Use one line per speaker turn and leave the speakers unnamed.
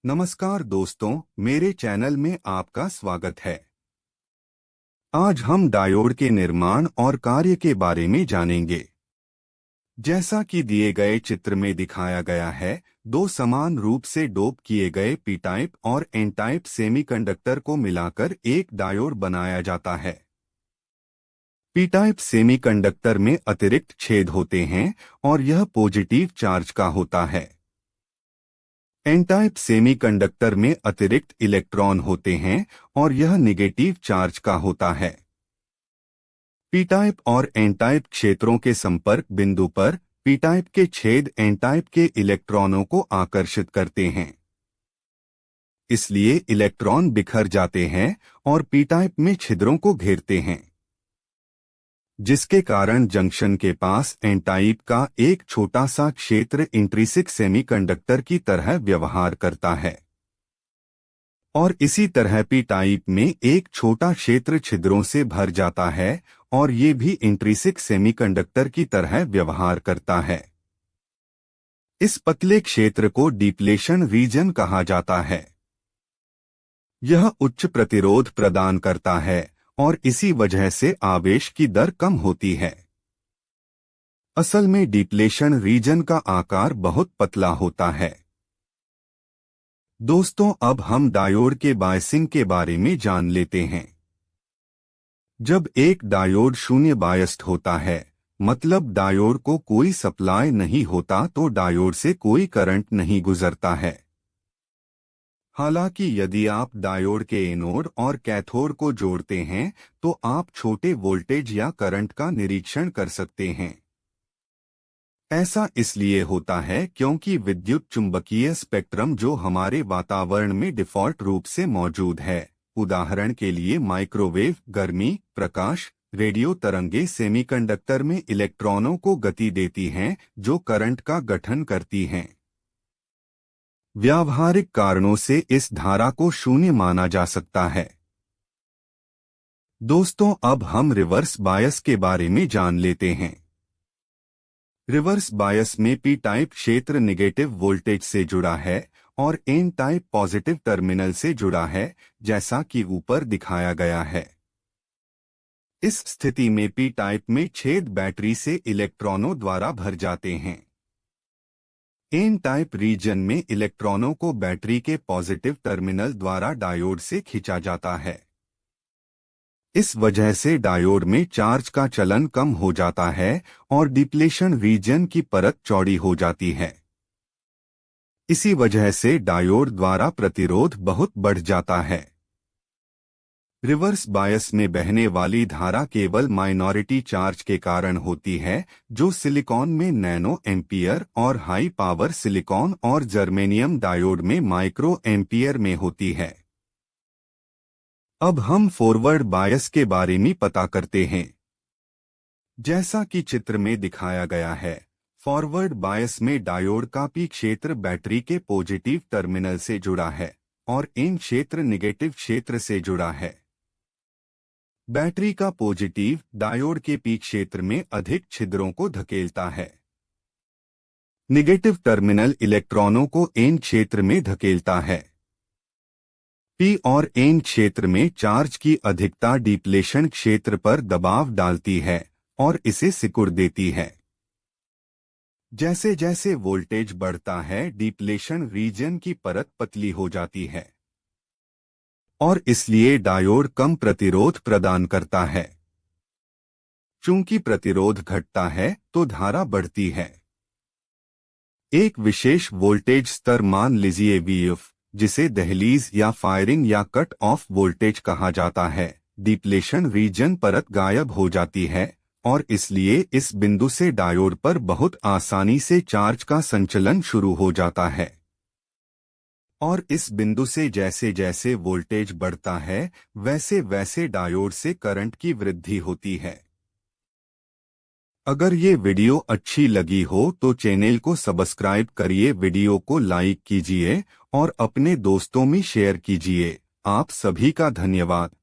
नमस्कार दोस्तों, मेरे चैनल में आपका स्वागत है। आज हम डायोड के निर्माण और कार्य के बारे में जानेंगे। जैसा कि दिए गए चित्र में दिखाया गया है, दो समान रूप से डोप किए गए पी टाइप और एन टाइप सेमीकंडक्टर को मिलाकर एक डायोड बनाया जाता है। पी टाइप सेमीकंडक्टर में अतिरिक्त छेद होते हैं और यह पॉजिटिव चार्ज का होता है। एन टाइप सेमीकंडक्टर में अतिरिक्त इलेक्ट्रॉन होते हैं और यह नेगेटिव चार्ज का होता है। पी टाइप और एन टाइप क्षेत्रों के संपर्क बिंदु पर पी टाइप के छेद एन टाइप के इलेक्ट्रॉनों को आकर्षित करते हैं। इसलिए इलेक्ट्रॉन बिखर जाते हैं और पी टाइप में छिद्रों को घेरते हैं, जिसके कारण जंक्शन के पास एन टाइप का एक छोटा सा क्षेत्र इंट्रिंसिक सेमीकंडक्टर की तरह व्यवहार करता है और इसी तरह पी टाइप में एक छोटा क्षेत्र छिद्रों से भर जाता है और ये भी इंट्रिंसिक सेमीकंडक्टर की तरह व्यवहार करता है। इस पतले क्षेत्र को डिप्लेशन रीजन कहा जाता है। यह उच्च प्रतिरोध प्रदान करता है और इसी वजह से आवेश की दर कम होती है। असल में डिप्लेशन रीजन का आकार बहुत पतला होता है। दोस्तों, अब हम डायोड के बायसिंग के बारे में जान लेते हैं। जब एक डायोड शून्य बायस्ड होता है, मतलब डायोड को कोई सप्लाई नहीं होता, तो डायोड से कोई करंट नहीं गुजरता है। हालांकि यदि आप डायोड के एनोड और कैथोड को जोड़ते हैं तो आप छोटे वोल्टेज या करंट का निरीक्षण कर सकते हैं। ऐसा इसलिए होता है क्योंकि विद्युत चुंबकीय स्पेक्ट्रम जो हमारे वातावरण में डिफ़ॉल्ट रूप से मौजूद है, उदाहरण के लिए माइक्रोवेव, गर्मी, प्रकाश, रेडियो तरंगें सेमीकंडक्टर में इलेक्ट्रॉनों को गति देती हैं जो करंट का गठन करती हैं। व्यावहारिक कारणों से इस धारा को शून्य माना जा सकता है। दोस्तों, अब हम रिवर्स बायस के बारे में जान लेते हैं। रिवर्स बायस में पी टाइप क्षेत्र नेगेटिव वोल्टेज से जुड़ा है और एन टाइप पॉजिटिव टर्मिनल से जुड़ा है, जैसा कि ऊपर दिखाया गया है। इस स्थिति में पी टाइप में छेद बैटरी से इलेक्ट्रॉनों द्वारा भर जाते हैं। एन टाइप रीजन में इलेक्ट्रॉनों को बैटरी के पॉजिटिव टर्मिनल द्वारा डायोड से खींचा जाता है। इस वजह से डायोड में चार्ज का चलन कम हो जाता है और डिप्लेशन रीजन की परत चौड़ी हो जाती है। इसी वजह से डायोड द्वारा प्रतिरोध बहुत बढ़ जाता है। रिवर्स बायस में बहने वाली धारा केवल माइनॉरिटी चार्ज के कारण होती है, जो सिलिकॉन में नैनो एम्पियर और हाई पावर सिलिकॉन और जर्मेनियम डायोड में माइक्रो एम्पियर में होती है। अब हम फॉरवर्ड बायस के बारे में पता करते हैं। जैसा कि चित्र में दिखाया गया है, फॉरवर्ड बायस में डायोड का पी क्षेत्र बैटरी के पॉजिटिव टर्मिनल से जुड़ा है और एन क्षेत्र नेगेटिव क्षेत्र से जुड़ा है। बैटरी का पॉजिटिव डायोड के पी क्षेत्र में अधिक छिद्रों को धकेलता है। नेगेटिव टर्मिनल इलेक्ट्रॉनों को एन क्षेत्र में धकेलता है। पी और एन क्षेत्र में चार्ज की अधिकता डिप्लेशन क्षेत्र पर दबाव डालती है और इसे सिकुड़ देती है। जैसे जैसे वोल्टेज बढ़ता है, डिप्लेशन रीजन की परत पतली हो जाती है और इसलिए डायोड कम प्रतिरोध प्रदान करता है। चूंकि प्रतिरोध घटता है तो धारा बढ़ती है। एक विशेष वोल्टेज स्तर, मान लीजिए VF, जिसे दहलीज या फायरिंग या कट ऑफ वोल्टेज कहा जाता है, डिप्लेशन रीजन परत गायब हो जाती है और इसलिए इस बिंदु से डायोड पर बहुत आसानी से चार्ज का संचलन शुरू हो जाता है और इस बिंदु से जैसे जैसे वोल्टेज बढ़ता है, वैसे वैसे डायोड से करंट की वृद्धि होती है। अगर ये वीडियो अच्छी लगी हो तो चैनल को सब्सक्राइब करिए, वीडियो को लाइक कीजिए और अपने दोस्तों में शेयर कीजिए। आप सभी का धन्यवाद।